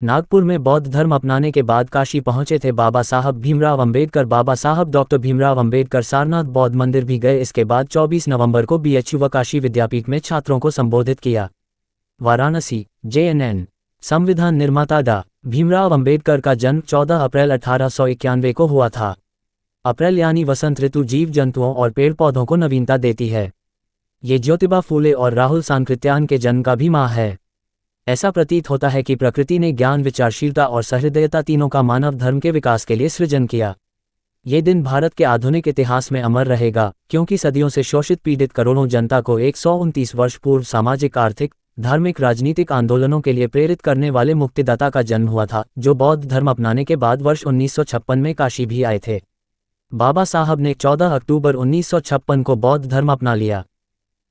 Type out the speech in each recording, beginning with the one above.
नागपुर में बौद्ध धर्म अपनाने के बाद काशी पहुंचे थे बाबा साहब भीमराव अंबेडकर। बाबा साहब डॉक्टर भीमराव अंबेडकर सारनाथ बौद्ध मंदिर भी गए। इसके बाद 24 नवंबर को बीएचयू व काशी विद्यापीठ में छात्रों को संबोधित किया। वाराणसी, JNN। संविधान निर्माता डॉ. भीमराव अंबेडकर का जन्म 14 अप्रैल 1891 को हुआ था। अप्रैल यानी वसंत ऋतु जीव जंतुओं और पेड़ पौधों को नवीनता देती है। ये ज्योतिबा फूले और राहुल सांकृत्यायन के जन्म का भी माह है। ऐसा प्रतीत होता है कि प्रकृति ने ज्ञान, विचारशीलता और सहृदयता तीनों का मानव धर्म के विकास के लिए सृजन किया। ये दिन भारत के आधुनिक इतिहास में अमर रहेगा, क्योंकि सदियों से शोषित पीड़ित करोड़ों जनता को 129 वर्ष पूर्व सामाजिक, आर्थिक, धार्मिक, राजनीतिक आंदोलनों के लिए प्रेरित करने वाले मुक्तिदाता का जन्म हुआ था, जो बौद्ध धर्म अपनाने के बाद वर्ष 1956 में काशी भी आए थे। बाबा साहब ने 14 अक्टूबर 1956 को बौद्ध धर्म अपना लिया।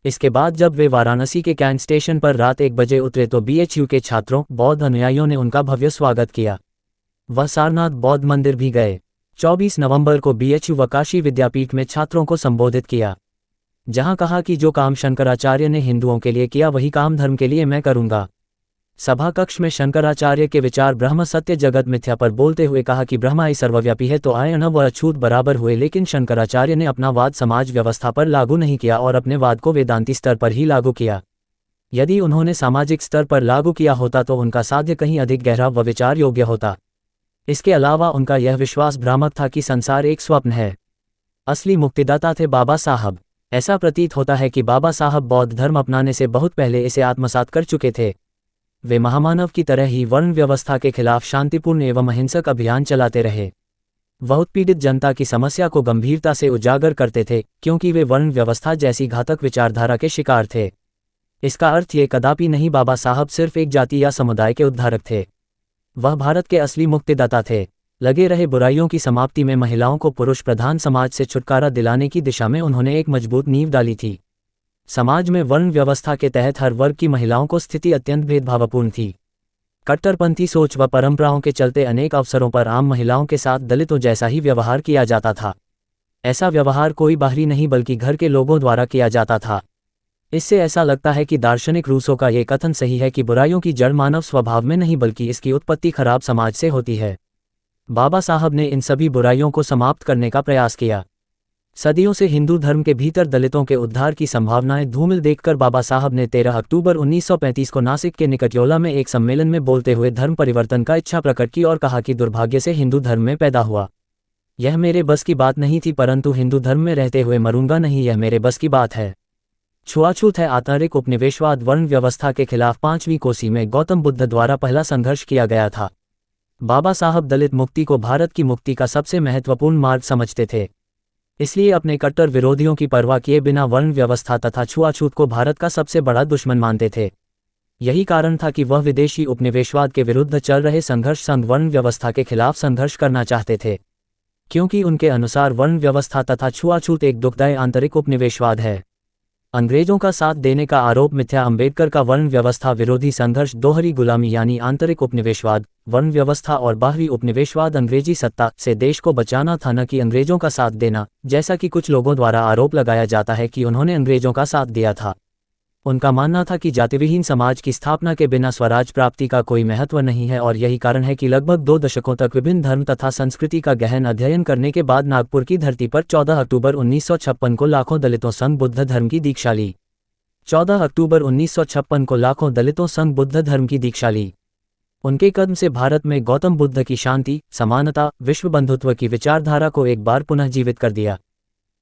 इसके बाद जब वे वाराणसी के कैंट स्टेशन पर रात 1 बजे उतरे तो बीएचयू के छात्रों, बौद्ध अनुयायियों ने उनका भव्य स्वागत किया। वह सारनाथ बौद्ध मंदिर भी गए। 24 नवंबर को बीएचयू व काशी विद्यापीठ में छात्रों को संबोधित किया, जहां कहा कि जो काम शंकराचार्य ने हिंदुओं के लिए किया वही काम धर्म के लिए मैं करूंगा। सभा कक्ष में शंकराचार्य के विचार ब्रह्म सत्य जगत मिथ्या पर बोलते हुए कहा कि ब्रह्मा ही सर्वव्यापी है तो आयन व अछूत बराबर हुए, लेकिन शंकराचार्य ने अपना वाद समाज व्यवस्था पर लागू नहीं किया और अपने वाद को वेदांती स्तर पर ही लागू किया। यदि उन्होंने सामाजिक स्तर पर लागू किया होता तो उनका साध्य कहीं अधिक गहरा व विचार योग्य होता। इसके अलावा उनका यह विश्वास भ्रामक था कि संसार एक स्वप्न है। असली मुक्तिदाता थे बाबा साहब। ऐसा प्रतीत होता है कि बाबा साहब बौद्ध धर्म अपनाने से बहुत पहले इसे आत्मसात कर चुके थे। वे महामानव की तरह ही वर्ण व्यवस्था के खिलाफ शांतिपूर्ण एवं अहिंसक अभियान चलाते रहे। वह उत्पीड़ित जनता की समस्या को गंभीरता से उजागर करते थे, क्योंकि वे वर्ण व्यवस्था जैसी घातक विचारधारा के शिकार थे। इसका अर्थ ये कदापि नहीं बाबा साहब सिर्फ एक जाति या समुदाय के उद्धारक थे। वह भारत के असली मुक्तिदाता थे। लगे रहे बुराइयों की समाप्ति में महिलाओं को पुरुष प्रधान समाज से छुटकारा दिलाने की दिशा में उन्होंने एक मजबूत नींव डाली थी। समाज में वर्ण व्यवस्था के तहत हर वर्ग की महिलाओं को स्थिति अत्यंत भेदभावपूर्ण थी। कट्टरपंथी सोच व परंपराओं के चलते अनेक अवसरों पर आम महिलाओं के साथ दलितों जैसा ही व्यवहार किया जाता था। ऐसा व्यवहार कोई बाहरी नहीं बल्कि घर के लोगों द्वारा किया जाता था। इससे ऐसा लगता है कि दार्शनिक रूसो का ये कथन सही है कि बुराइयों की जड़ मानव स्वभाव में नहीं बल्कि इसकी उत्पत्ति खराब समाज से होती है। बाबा साहब ने इन सभी बुराइयों को समाप्त करने का प्रयास किया। सदियों से हिंदू धर्म के भीतर दलितों के उद्धार की संभावनाएं धूमिल देखकर बाबा साहब ने 13 अक्टूबर 1935 को नासिक के निकट योला में एक सम्मेलन में बोलते हुए धर्म परिवर्तन का इच्छा प्रकट की और कहा कि दुर्भाग्य से हिंदू धर्म में पैदा हुआ। यह मेरे बस की बात नहीं थी, परंतु हिंदू धर्म में रहते हुए मरूंगा नहीं, यह मेरे बस की बात है। छुआछूत है, आतंरिक उपनिवेशवाद, वर्ण व्यवस्था के खिलाफ 5वीं कोसी में गौतम बुद्ध द्वारा पहला संघर्ष किया गया था। बाबा साहब दलित मुक्ति को भारत की मुक्ति का सबसे महत्वपूर्ण मार्ग समझते थे। इसलिए अपने कट्टर विरोधियों की परवाह किए बिना वर्ण व्यवस्था तथा छुआछूत को भारत का सबसे बड़ा दुश्मन मानते थे। यही कारण था कि वह विदेशी उपनिवेशवाद के विरुद्ध चल रहे संघर्ष संग वर्ण व्यवस्था के खिलाफ संघर्ष करना चाहते थे, क्योंकि उनके अनुसार वर्ण व्यवस्था तथा छुआछूत एक दुखदायी आंतरिक उपनिवेशवाद है। अंग्रेजों का साथ देने का आरोप मिथ्या। अंबेडकर का वर्ण व्यवस्था विरोधी संघर्ष दोहरी गुलामी यानी आंतरिक उपनिवेशवाद, वर्ण व्यवस्था और बाहरी उपनिवेशवाद, अंग्रेजी सत्ता से देश को बचाना था, न कि अंग्रेजों का साथ देना, जैसा कि कुछ लोगों द्वारा आरोप लगाया जाता है कि उन्होंने अंग्रेजों का साथ दिया था। उनका मानना था कि जातिविहीन समाज की स्थापना के बिना स्वराज प्राप्ति का कोई महत्व नहीं है, और यही कारण है कि लगभग 2 दशकों तक विभिन्न धर्म तथा संस्कृति का गहन अध्ययन करने के बाद नागपुर की धरती पर 14 अक्टूबर 1956 को लाखों दलितों संघ बुद्ध धर्म की दीक्षा ली। 14 अक्टूबर 1956 को लाखों दलितों संघ बुद्ध धर्म की दीक्षा ली। उनके कदम से भारत में गौतम बुद्ध की शांति, समानता, विश्व बंधुत्व की विचारधारा को एक बार पुनः जीवित कर दिया,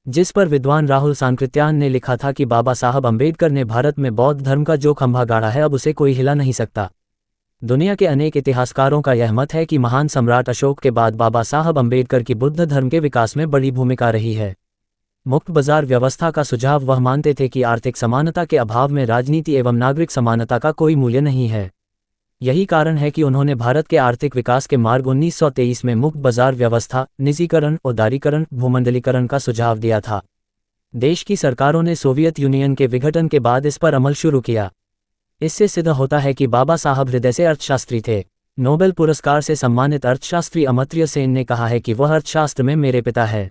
जिस पर विद्वान राहुल सांकृत्यायन ने लिखा था कि बाबा साहब अंबेडकर ने भारत में बौद्ध धर्म का जो खंभा गाड़ा है अब उसे कोई हिला नहीं सकता। दुनिया के अनेक इतिहासकारों का यह मत है कि महान सम्राट अशोक के बाद बाबा साहब अंबेडकर की बुद्ध धर्म के विकास में बड़ी भूमिका रही है। मुक्त बाजार व्यवस्था का सुझाव वह मानते थे कि आर्थिक समानता के अभाव में राजनीति एवं नागरिक समानता का कोई मूल्य नहीं है। यही कारण है कि उन्होंने भारत के आर्थिक विकास के मार्ग 1923 में मुक्त बाजार व्यवस्था, निजीकरण, उदारीकरण, भूमंडलीकरण का सुझाव दिया था। देश की सरकारों ने सोवियत यूनियन के विघटन के बाद इस पर अमल शुरू किया। इससे सिद्ध होता है कि बाबा साहब हृदय से अर्थशास्त्री थे। नोबेल पुरस्कार से सम्मानित अर्थशास्त्री अमर्त्य सेन ने कहा है कि वह अर्थशास्त्र में मेरे पिता है।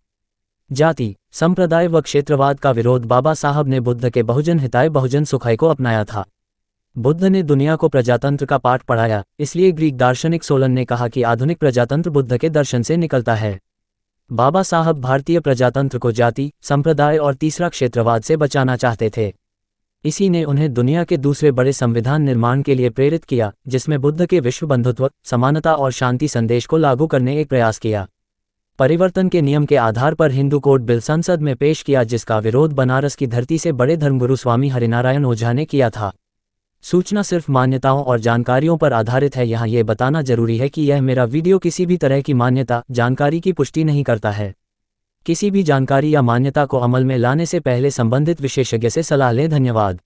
जाति, संप्रदाय व क्षेत्रवाद का विरोध बाबा साहब ने बुद्ध के बहुजन हिताय बहुजन सुखाय को अपनाया था। बुद्ध ने दुनिया को प्रजातंत्र का पाठ पढ़ाया, इसलिए ग्रीक दार्शनिक सोलन ने कहा कि आधुनिक प्रजातंत्र बुद्ध के दर्शन से निकलता है। बाबा साहब भारतीय प्रजातंत्र को जाति, संप्रदाय और तीसरा क्षेत्रवाद से बचाना चाहते थे। इसी ने उन्हें दुनिया के दूसरे बड़े संविधान निर्माण के लिए प्रेरित किया, जिसमें बुद्ध के विश्व बंधुत्व, समानता और शांति संदेश को लागू करने एक प्रयास किया। परिवर्तन के नियम के आधार पर हिंदू कोड बिल संसद में पेश किया, जिसका विरोध बनारस की धरती से बड़े धर्मगुरु स्वामी हरिनारायण ओझा ने किया था। सूचना सिर्फ मान्यताओं और जानकारियों पर आधारित है। यहाँ ये बताना जरूरी है कि यह मेरा वीडियो किसी भी तरह की मान्यता, जानकारी की पुष्टि नहीं करता है। किसी भी जानकारी या मान्यता को अमल में लाने से पहले संबंधित विशेषज्ञ से सलाह लें। धन्यवाद।